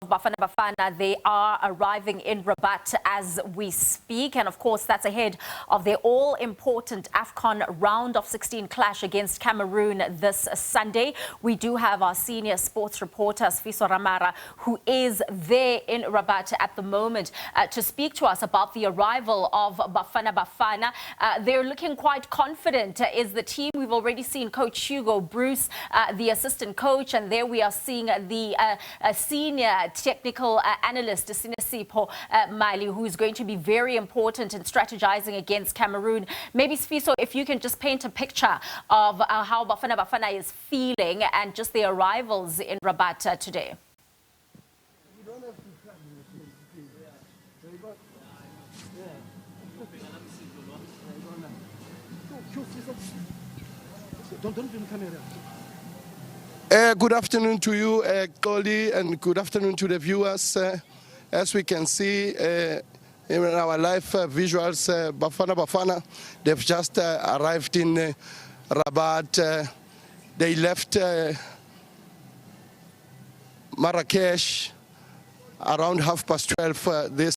Bafana Bafana, they are arriving in Rabat as we speak, and of course that's ahead of their all-important AFCON round of 16 clash against Cameroon this Sunday. We do have our senior sports reporter Sfiso Ramara, who is there in Rabat at the moment to speak to us about the arrival of Bafana Bafana. They're looking quite confident is the team. We've already seen Coach Hugo Bruce, the assistant coach, and there we are seeing the senior technical analyst, Sfiso Mali, who is going to be very important in strategizing against Cameroon. Maybe, Sfiso, if you can just paint a picture of how Bafana Bafana is feeling and just the arrivals in Rabat today. Good afternoon to you, Cody, and good afternoon to the viewers. As we can see in our live visuals, Bafana Bafana, they've just arrived in Rabat. They left Marrakesh around 12:30 this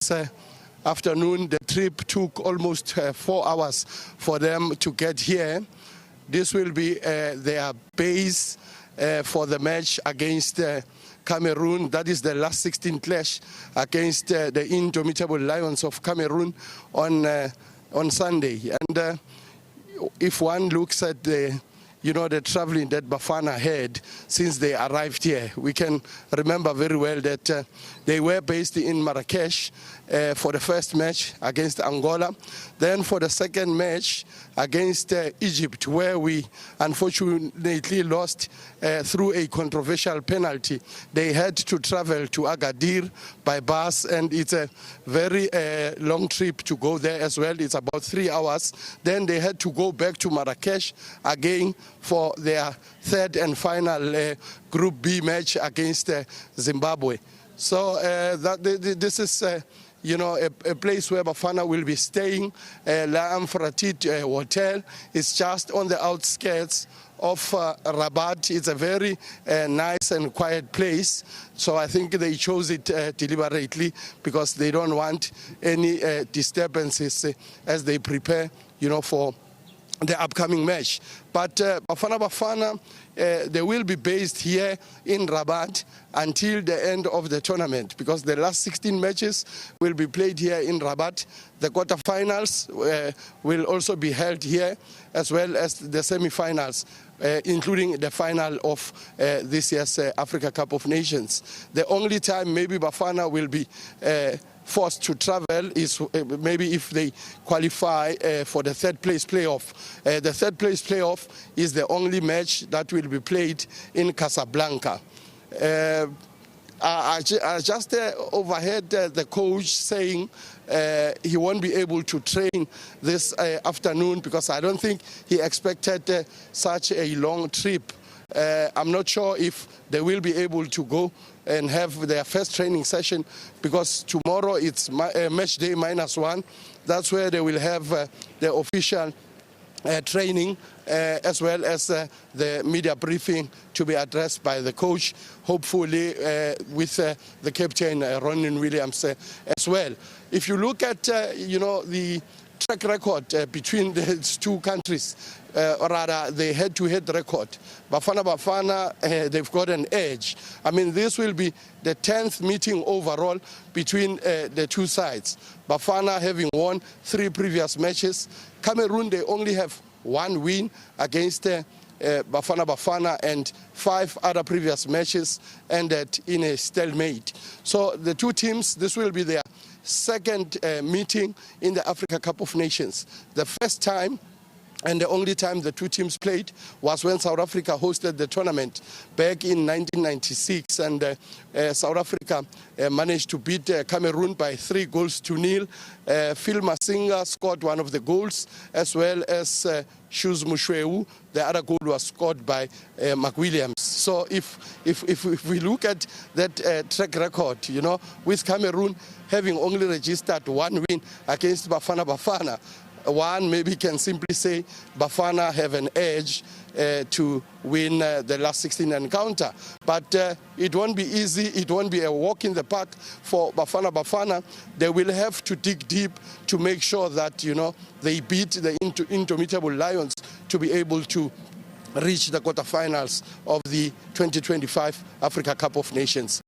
afternoon. The trip took almost 4 hours for them to get here. This will be their base for the match against Cameroon. That is the last 16 clash against the indomitable Lions of Cameroon on Sunday. And if one looks at the traveling that Bafana had since they arrived here, we can remember very well that they were based in Marrakesh for the first match against Angola. Then for the second match against Egypt, where we unfortunately lost through a controversial penalty. They had to travel to Agadir by bus, and it's a very long trip to go there as well. It's about 3 hours. Then they had to go back to Marrakesh again for their third and final Group B match against Zimbabwe. So this is a place where Bafana will be staying. La Amfratit Hotel is just on the outskirts of Rabat. It's a very nice and quiet place. So I think they chose it deliberately because they don't want any disturbances as they prepare, for the upcoming match. But Bafana Bafana, they will be based here in Rabat until the end of the tournament, because the last 16 matches will be played here in Rabat. The quarterfinals will also be held here, as well as the semi-finals, including the final of this year's Africa Cup of Nations. The only time maybe Bafana will be forced to travel is maybe if they qualify for the third place playoff. The third place playoff is the only match that will be played in Casablanca. I just overheard the coach saying he won't be able to train this afternoon because I don't think he expected such a long trip. I'm not sure if they will be able to go and have their first training session, because tomorrow it's match day -1. That's where they will have the official training as well as the media briefing to be addressed by the coach, hopefully with the captain Ronin Williams as well. If you look at the track record between these two countries, or rather the head-to-head record, Bafana Bafana, they've got an edge. I mean, this will be the 10th meeting overall between the two sides. Bafana having won 3 previous matches. Cameroon, they only have 1 win against Bafana Bafana, and 5 other previous matches ended in a stalemate. So the two teams, this will be their second meeting in the Africa Cup of Nations. The first time and the only time the two teams played was when South Africa hosted the tournament back in 1996, and South Africa managed to beat Cameroon by 3-0. Phil Masinga scored one of the goals, as well as Shoes Mushweu. The other goal was scored by McWilliams. So if we look at that track record, with Cameroon having only registered 1 win against Bafana Bafana, one maybe can simply say Bafana have an edge to win the last 16 encounter. But it won't be easy. It won't be a walk in the park for Bafana Bafana. They will have to dig deep to make sure that, they beat the indomitable Lions to be able to reach the quarterfinals of the 2025 Africa Cup of Nations.